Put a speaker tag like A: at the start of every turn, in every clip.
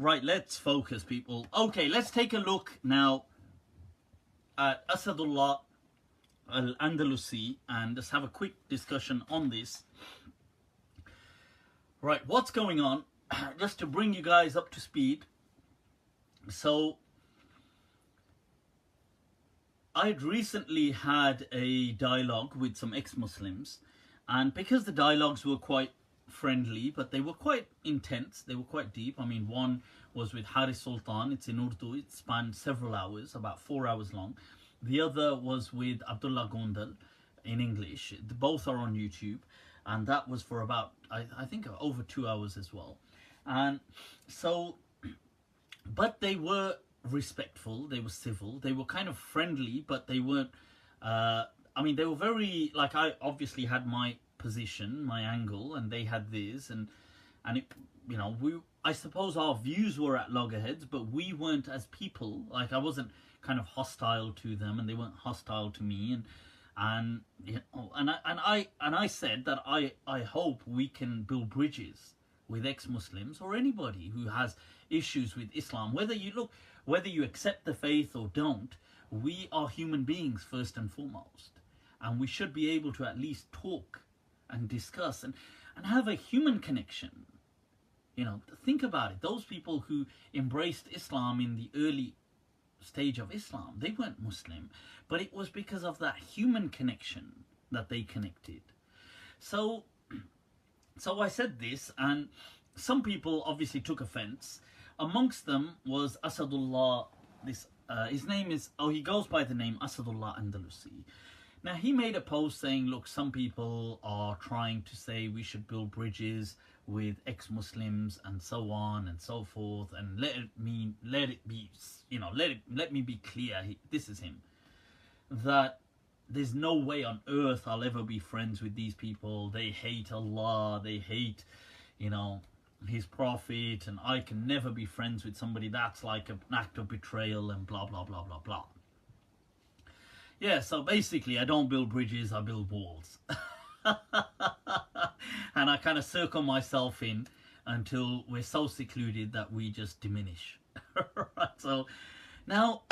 A: Right, let's focus, people. Okay, let's take a look now at Asadulah Al-Andalusi and just have a quick discussion on this. Right, what's going on? Just to bring you guys up to speed. So, I'd recently had a dialogue with some ex-Muslims, and because the dialogues were quite friendly, but they were quite intense, they were quite deep. I mean, one was with Haris Sultan, it's in Urdu, it spanned several hours, about 4 hours long. The other was with Abdullah Gondal in English. Both are on YouTube, and that was for about, I think, over 2 hours as well. And so, but they were respectful, they were civil, they were kind of friendly, but they weren't, I mean, they were very, like, I obviously had my position, my angle, and they had theirs, and it, you know, I suppose our views were at loggerheads, but we weren't as people. Like, I wasn't kind of hostile to them, and they weren't hostile to me, and you know, and I said that I hope we can build bridges with ex-Muslims or anybody who has issues with Islam, whether you accept the faith or don't. We are human beings first and foremost, and we should be able to at least talk and discuss and have a human connection. You know, think about it. Those people who embraced Islam in the early stage of Islam, they weren't Muslim, but it was because of that human connection that they connected. So I said this, and some people obviously took offense. Amongst them was Asadullah. His name is, he goes by the name Asadulah Andalusi. Now, he made a post saying, look, some people are trying to say we should build bridges with ex-Muslims and so on and so forth, and let me be clear, this is him, that there's no way on earth I'll ever be friends with these people. They hate Allah, they hate, you know, his prophet, and I can never be friends with somebody that's like an act of betrayal and blah, blah, blah, blah, blah. Yeah, so basically, I don't build bridges, I build walls. And I kind of circle myself in until we're so secluded that we just diminish. Right, so now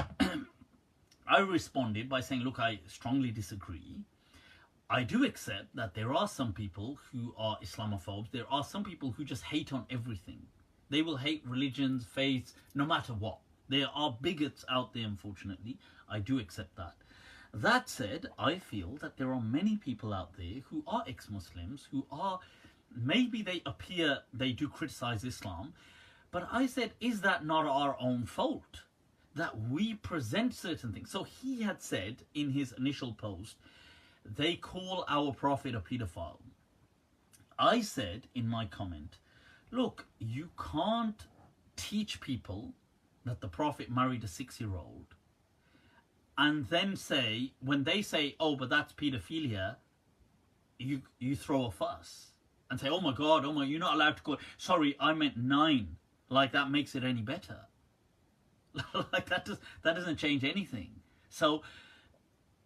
A: I responded by saying, look, I strongly disagree. I do accept that there are some people who are Islamophobes. There are some people who just hate on everything. They will hate religions, faiths, no matter what. There are bigots out there, unfortunately. I do accept that. That said, I feel that there are many people out there who are ex-Muslims, who are, maybe they do criticize Islam, but I said, is that not our own fault? That we present certain things. So he had said in his initial post, they call our prophet a pedophile. I said in my comment, look, you can't teach people that the prophet married a 6-year-old and then say, when they say, oh, but that's pedophilia, you throw a fuss and say, oh my God, you're not allowed to go, sorry, I meant 9. Like, that makes it any better. Like, that doesn't change anything. So,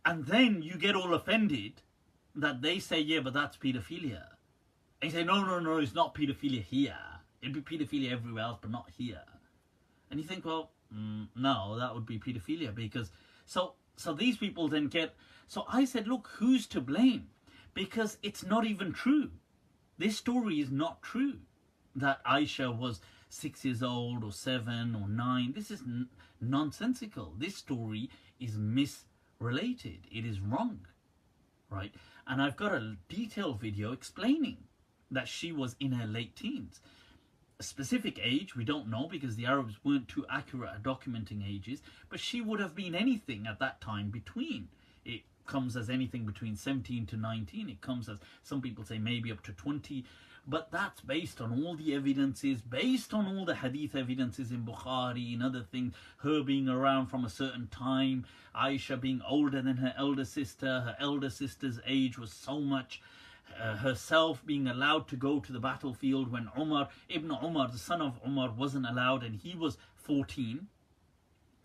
A: and then you get all offended that they say, yeah, but that's pedophilia. And you say, no, it's not pedophilia here. It'd be pedophilia everywhere else, but not here. And you think, well, no, that would be pedophilia because... So these people then get... So I said, look, who's to blame? Because it's not even true. This story is not true. That Aisha was 6 years old or 7 or 9. This is nonsensical. This story is misrelated. It is wrong. Right? And I've got a detailed video explaining that she was in her late teens. A specific age, we don't know because the Arabs weren't too accurate at documenting ages, but she would have been anything at that time between. It comes as anything between 17 to 19. It comes as, some people say, maybe up to 20. But that's based on all the evidences, based on all the hadith evidences in Bukhari and other things, her being around from a certain time, Aisha being older than her elder sister's age was so much, herself being allowed to go to the battlefield when Ibn Umar, the son of Umar, wasn't allowed and he was 14.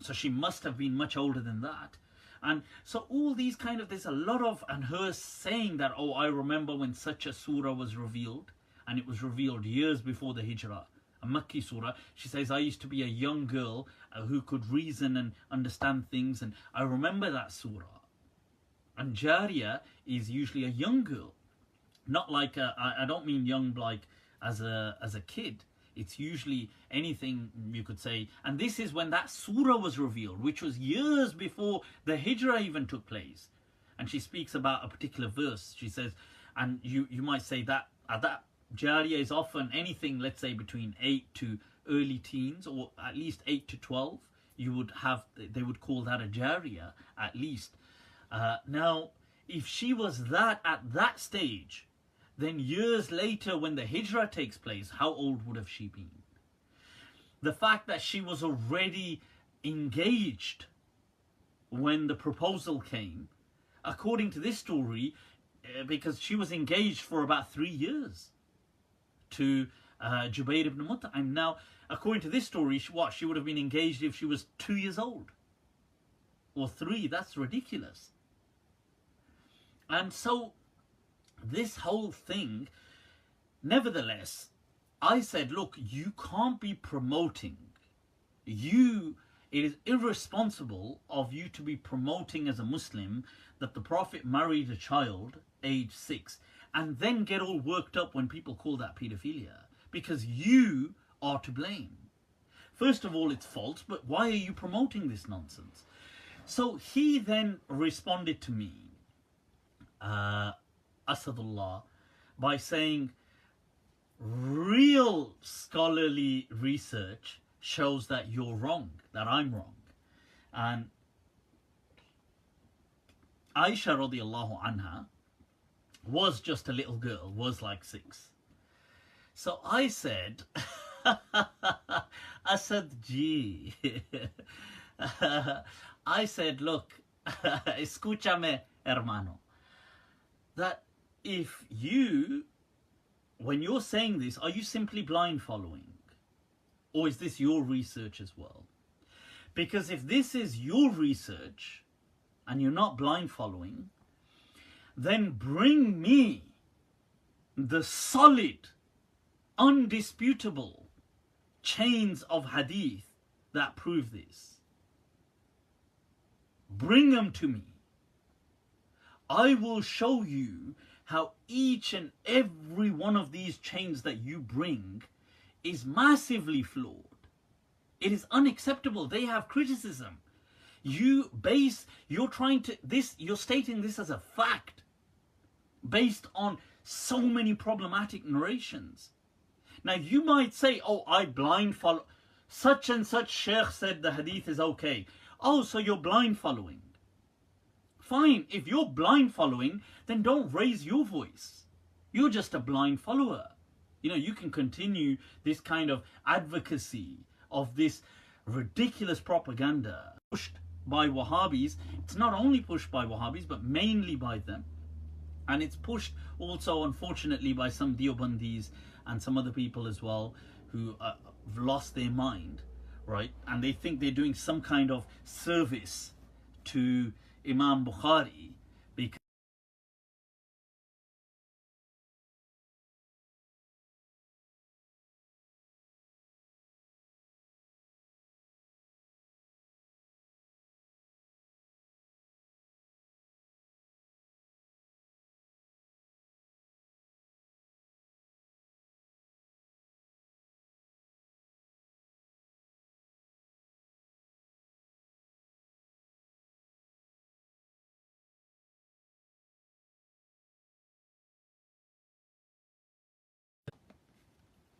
A: So she must have been much older than that. And so all these kind of, there's a lot of, and her saying that, oh, I remember when such a surah was revealed, and it was revealed years before the hijrah. a Makki surah. She says, I used to be a young girl who could reason and understand things, and I remember that surah. And Jariyah is usually a young girl. Not like, I don't mean young like as a kid. It's usually anything you could say. And this is when that surah was revealed, which was years before the hijrah even took place. And she speaks about a particular verse. She says, and you might say that that Jariyah is often anything, let's say between 8 to early teens, or at least 8 to 12. You would have, they would call that a Jariyah at least. Now, if she was that at that stage, then years later when the hijrah takes place, how old would have she been? The fact that she was already engaged when the proposal came, according to this story, because she was engaged for about 3 years to Jubayr ibn Mut'im. Now, according to this story, she would have been engaged if she was 2 years old or 3. That's ridiculous. And so this whole thing, nevertheless, I said, look, you can't be promoting. It is irresponsible of you to be promoting as a Muslim that the Prophet married a child age 6 and then get all worked up when people call that paedophilia, because you are to blame. First of all, it's false, but why are you promoting this nonsense? So he then responded to me, Asadullah, by saying real scholarly research shows that you're wrong, that I'm wrong. And Aisha radiallahu anha was just a little girl, was like 6. So I said, Asad ji, I said, look, escúchame, hermano, that if you, when you're saying this, are you simply blind following? Or is this your research as well? Because if this is your research and you're not blind following, then bring me the solid, undisputable chains of hadith that prove this. Bring them to me. I will show you how each and every one of these chains that you bring is massively flawed. It is unacceptable. They have criticism. You're stating this as a fact based on so many problematic narrations. Now you might say, oh, I blind follow. Such and such sheikh said the hadith is okay. Oh, so you're blind following. Fine, if you're blind following, then don't raise your voice. You're just a blind follower. You know, you can continue this kind of advocacy of this ridiculous propaganda pushed by Wahhabis. It's not only pushed by Wahhabis, but mainly by them. And it's pushed also, unfortunately, by some Deobandis and some other people as well who have lost their mind, right? And they think they're doing some kind of service to Imam Bukhari because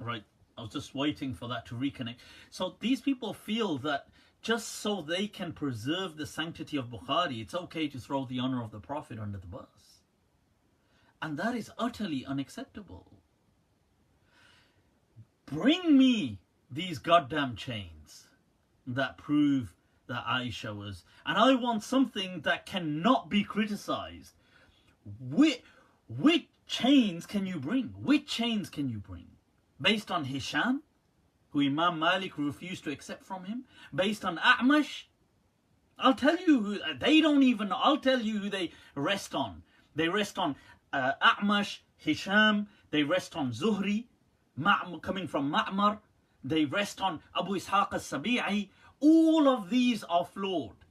A: right, I was just waiting for that to reconnect. So these people feel that just so they can preserve the sanctity of Bukhari, it's okay to throw the honor of the Prophet under the bus. And that is utterly unacceptable. Bring me these goddamn chains that prove that Aisha was... And I want something that cannot be criticized. Which chains can you bring? Which chains can you bring? Based on Hisham, who Imam Malik refused to accept from him? Based on A'mash? I'll tell you who, they don't even, I'll tell you who they rest on. They rest on A'mash, Hisham, they rest on Zuhri, coming from Ma'mar, they rest on Abu Ishaq al-Sabi'i. All of these are flawed.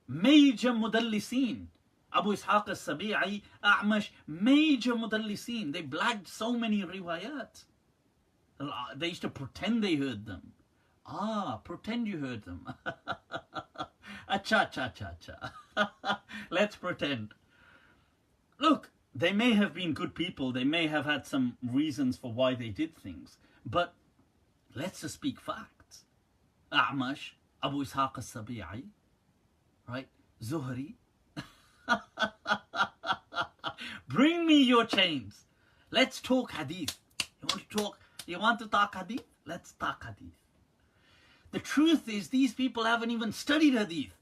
A: Major mudallisin. Abu Ishaq al-Sabi'i, A'mash, major mudallisin. They blagged so many riwayat. They used to pretend they heard them. Pretend you heard them. Acha. Let's pretend. Look, they may have been good people. They may have had some reasons for why they did things. But let's just speak facts. A'mash, Abu Ishaq al-Sabi'i, right? Zuhri. Bring me your chains. Let's talk hadith. You want to talk hadith? Let's talk hadith. The truth is, these people haven't even studied hadith.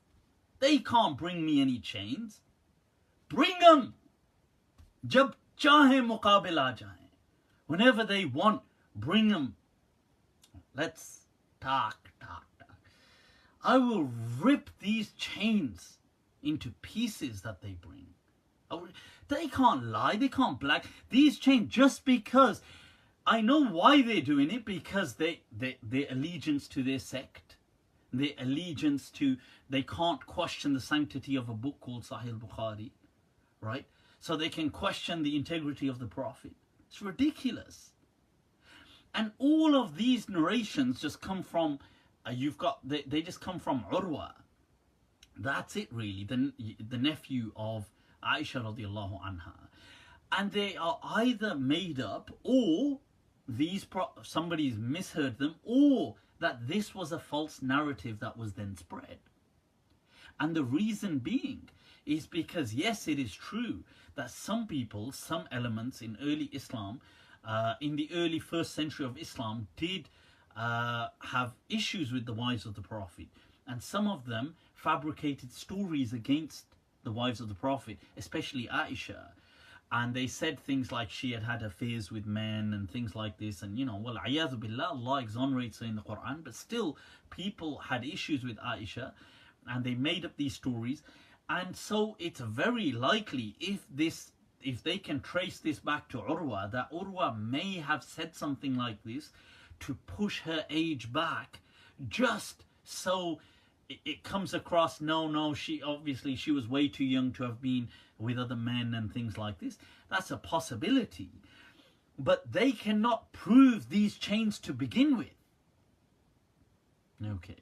A: They can't bring me any chains. Bring them. Jab chahe muqabil aa jaye. Whenever they want, bring them. Let's talk. I will rip these chains into pieces that they bring. They can't lie. They can't black these chains just because. I know why they're doing it, because their allegiance to their sect, their allegiance to, they can't question the sanctity of a book called Sahih al-Bukhari, right? So they can question the integrity of the Prophet. It's ridiculous. And all of these narrations just come from, they just come from Urwa. That's it really, the nephew of Aisha radiallahu anha. And they are either made up, or somebody's misheard them, or that this was a false narrative that was then spread. And the reason being is because, yes, it is true that some people, some elements in early Islam, in the early first century of Islam, did have issues with the wives of the Prophet. And some of them fabricated stories against the wives of the Prophet, especially Aisha. And they said things like she had had affairs with men and things like this. And, well, a'yadhu billah, Allah exonerates her in the Quran. But still, people had issues with Aisha. And they made up these stories. And so it's very likely, if they can trace this back to Urwa, that Urwa may have said something like this to push her age back, just so it comes across, no, she was way too young to have been with other men and things like this. That's a possibility. But they cannot prove these chains to begin with. Okay.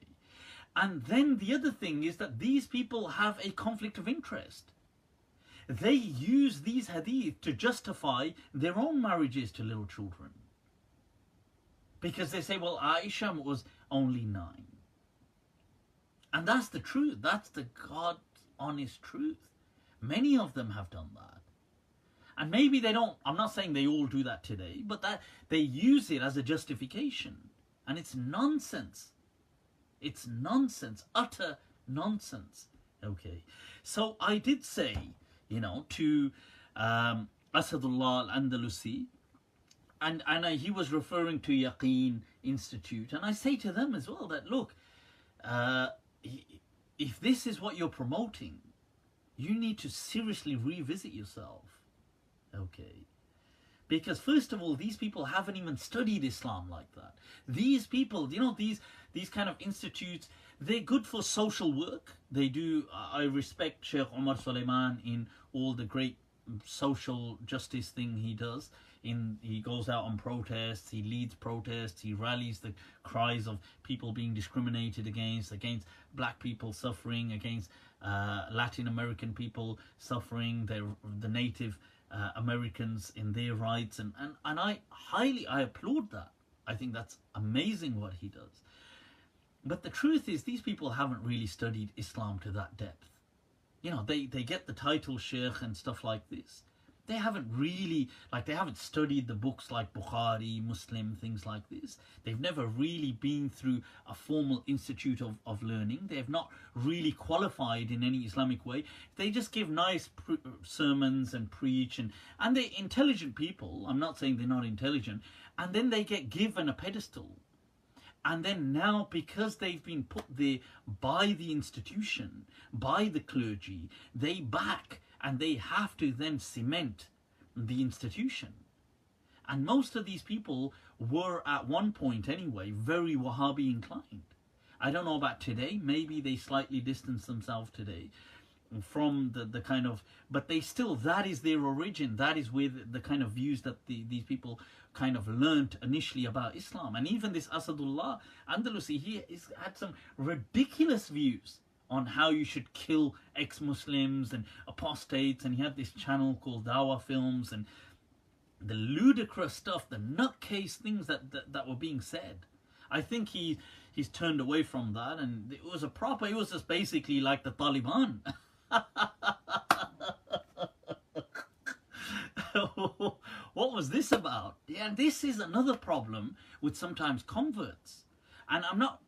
A: And then the other thing is that these people have a conflict of interest. They use these hadith to justify their own marriages to little children. Because they say, well, Aisha was only 9. And that's the truth. That's the God's honest truth. Many of them have done that. And maybe they don't, I'm not saying they all do that today, but that they use it as a justification. And it's nonsense. It's nonsense. Utter nonsense. Okay. So I did say, to Asadulah Al-Andalusi, and he was referring to Yaqeen Institute. And I say to them as well that, look, if this is what you're promoting, you need to seriously revisit yourself. Okay. Because first of all, these people haven't even studied Islam like that. These people, these kind of institutes, they're good for social work. They do, I respect Sheikh Omar Suleiman in all the great social justice thing he does. He goes out on protests, he leads protests, he rallies the cries of people being discriminated against black people suffering, against Latin American people suffering, the Native Americans in their rights, and I applaud that. I think that's amazing what he does. But the truth is, these people haven't really studied Islam to that depth. They get the title Sheikh and stuff like this. They haven't really, they haven't studied the books like Bukhari, Muslim, things like this. They've never really been through a formal institute of learning. They have not really qualified in any Islamic way. They just give nice sermons and preach, and they're intelligent people. I'm not saying they're not intelligent. And then they get given a pedestal. And then now, because they've been put there by the institution, by the clergy, they back and they have to then cement the institution. And most of these people were at one point anyway very Wahhabi inclined. I don't know about today, maybe they slightly distance themselves today from the kind of, but they still, that is their origin, that is where the kind of views that these people kind of learnt initially about Islam. And even this Asadullah Andalusi, he had some ridiculous views on how you should kill ex-Muslims and apostates, and he had this channel called Dawah Films, and the ludicrous stuff, the nutcase things that were being said. I think he's turned away from that, and it was it was just basically like the Taliban. What was this about? Yeah, this is another problem with sometimes converts. And I'm not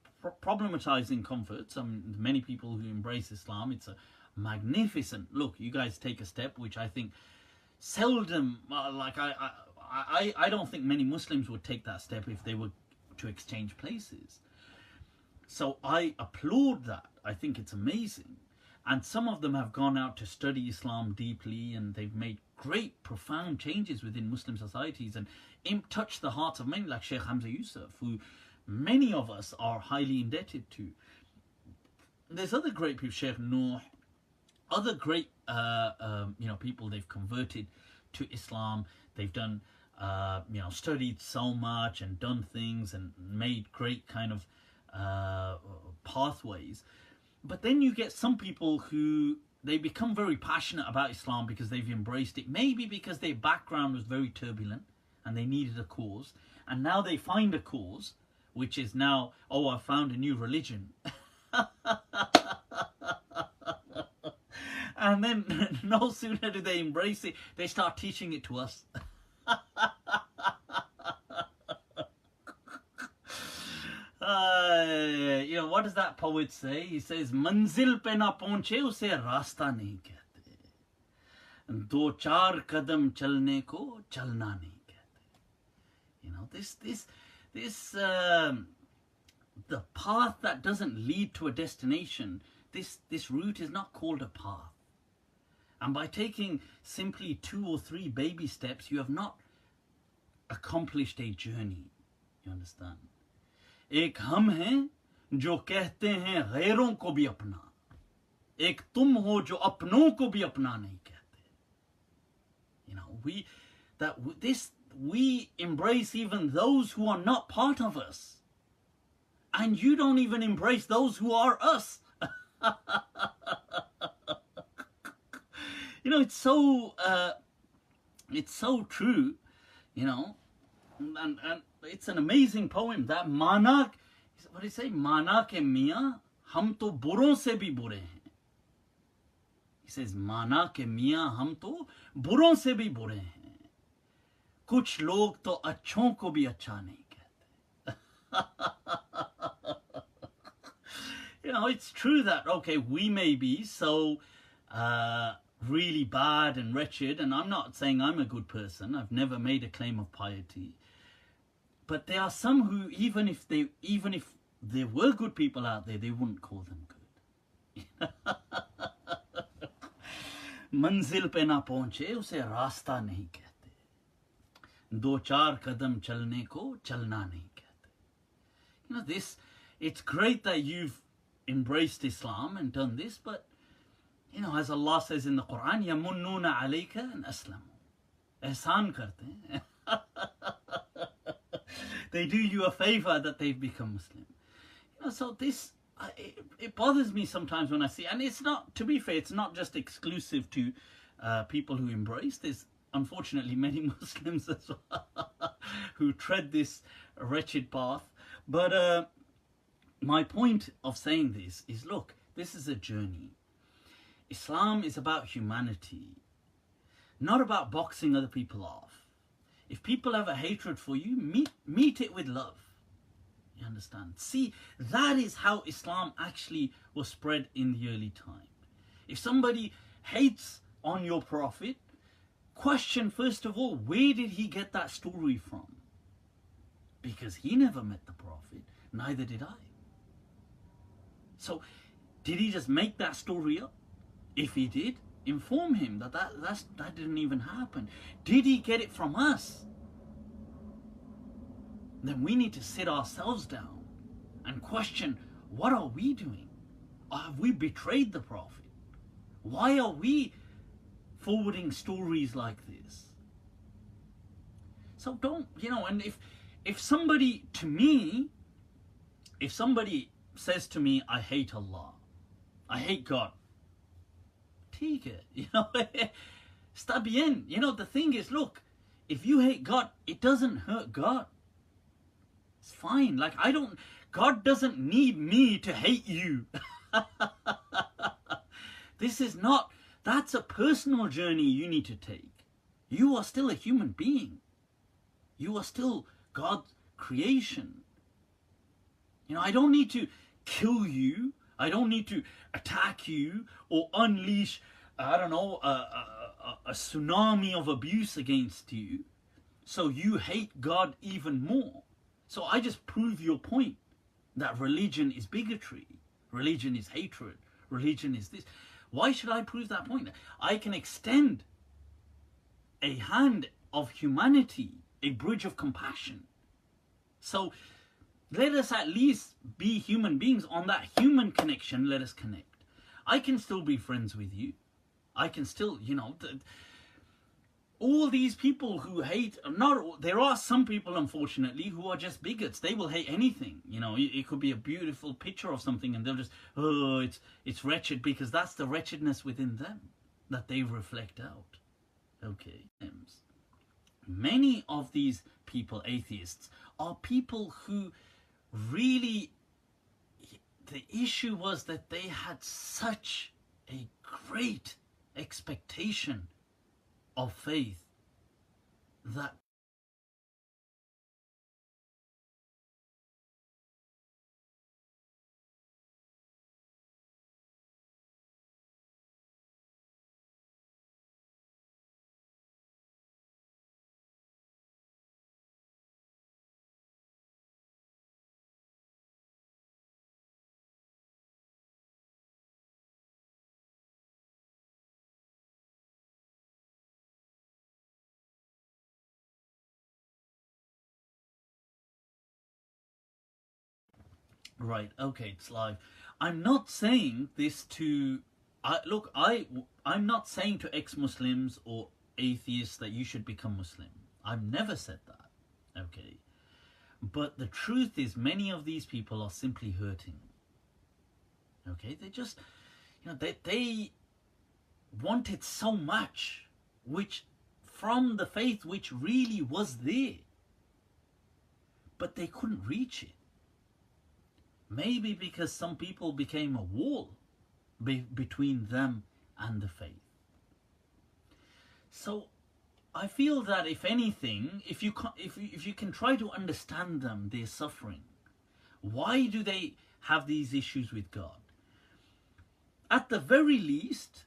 A: problematizing converts. Many people who embrace Islam, it's a magnificent, look, you guys take a step, which I think seldom, I don't think many Muslims would take that step if they were to exchange places. So I applaud that. I think it's amazing. And some of them have gone out to study Islam deeply, and they've made great, profound changes within Muslim societies and touched the hearts of many, like Sheikh Hamza Yusuf, who many of us are highly indebted to. There's other great people, Sheikh Nuh, other great people they've converted to Islam. They've done, studied so much and done things and made great kind of pathways. But then you get some people who, they become very passionate about Islam because they've embraced it, maybe because their background was very turbulent and they needed a cause, and now they find a cause, which is now, oh, I found a new religion. And then no sooner do they embrace it, they start teaching it to us. What does that poet say? He says, "Manzil pe na pahunche use rasta nahi kehte. Do char kadam chalne ko chalna nahi kehte." The path that doesn't lead to a destination, this route is not called a path. And by taking simply 2 or 3 baby steps, you have not accomplished a journey. You understand? एक हम हैं जो कहते हैं गैरों को भी अपना, एक तुम हो जो अपनों को भी अपना नहीं कहते. We embrace even those who are not part of us, and you don't even embrace those who are us. It's so true, and it's an amazing poem. That mana, what do you say? Mana ke miyan, hum to buron se bhi bure hain. He says, mana ke miyan, hum to buron se bhi bure hain. Kuch log to achhon ko bhi acha nahi kehte. It's true that, okay, we may be so really bad and wretched, and I'm not saying I'm a good person. I've never made a claim of piety. But there are some who, even if there were good people out there, they wouldn't call them good. Manzil pe na pahunche use rasta nahi kehte. Do char kadam chalne ko chalna nahi kehte. It's great that you've embraced Islam and done this, but as Allah says in the Quran, yamunnuna alayka an aslamu. Ihsan karte hain. They do you a favor that they've become Muslim. So this, it bothers me sometimes when I see, and it's not, to be fair, it's not just exclusive to people who embrace this. Unfortunately, many Muslims as well who tread this wretched path. But my point of saying this is, look, this is a journey. Islam is about humanity, not about boxing other people off. If people have a hatred for you, meet it with love. You understand? See, that is how Islam actually was spread in the early time. If somebody hates on your Prophet, question first of all, where did he get that story from? Because he never met the Prophet, neither did I. So, did he just make that story up? If he did, inform him that didn't even happen. Did he get it from us? then we need to sit ourselves down and question, what are we doing? Have we betrayed the Prophet? Why are we forwarding stories like this? So don't, and if somebody, to me, if somebody says to me, I hate Allah, I hate God, take it, está bien. The thing is, look, if you hate God, it doesn't hurt God. It's fine. Like, God doesn't need me to hate you. That's a personal journey you need to take. You are still a human being. You are still God's creation. I don't need to kill you. I don't need to attack you or unleash, I don't know, a tsunami of abuse against you, so you hate God even more. So I just prove your point that religion is bigotry, religion is hatred, religion is this. Why should I prove that point? I can extend a hand of humanity, a bridge of compassion. So let us at least be human beings. On that human connection, let us connect. I can still be friends with you. I can still, all these people who hate, there are some people, unfortunately, who are just bigots. They will hate anything. It could be a beautiful picture of something and they'll just, oh, it's wretched, because that's the wretchedness within them that they reflect out. Okay. Many of these people, atheists, are people who really, the issue was that they had such a great expectation of faith that right, okay, it's live. I'm not saying this to, I'm not saying to ex-Muslims or atheists that you should become Muslim. I've never said that, okay? But the truth is, many of these people are simply hurting. Okay, they just, they wanted so much, which from the faith which really was there, but they couldn't reach it. Maybe because some people became a wall between them and the faith. So I feel that if anything, if you can try to understand them, their suffering, why do they have these issues with God? At the very least,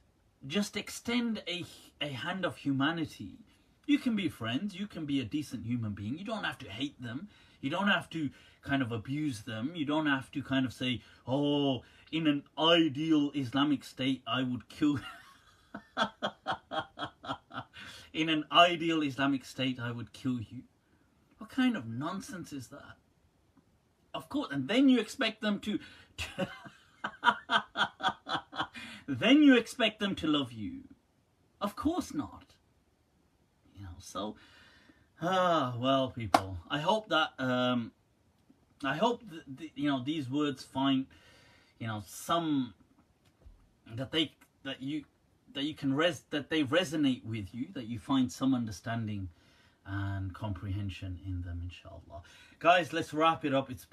A: just extend a hand of humanity. You can be friends, you can be a decent human being, you don't have to hate them, you don't have to kind of abuse them, you don't have to kind of say, oh, in an ideal Islamic state I would kill in an ideal Islamic state I would kill you. What kind of nonsense is that? Of course, and then you expect them to then you expect them to love you. Of course not. So well, people, I hope that these words find some that they resonate with you, that you find some understanding and comprehension in them, inshallah. Guys, let's wrap it up. It's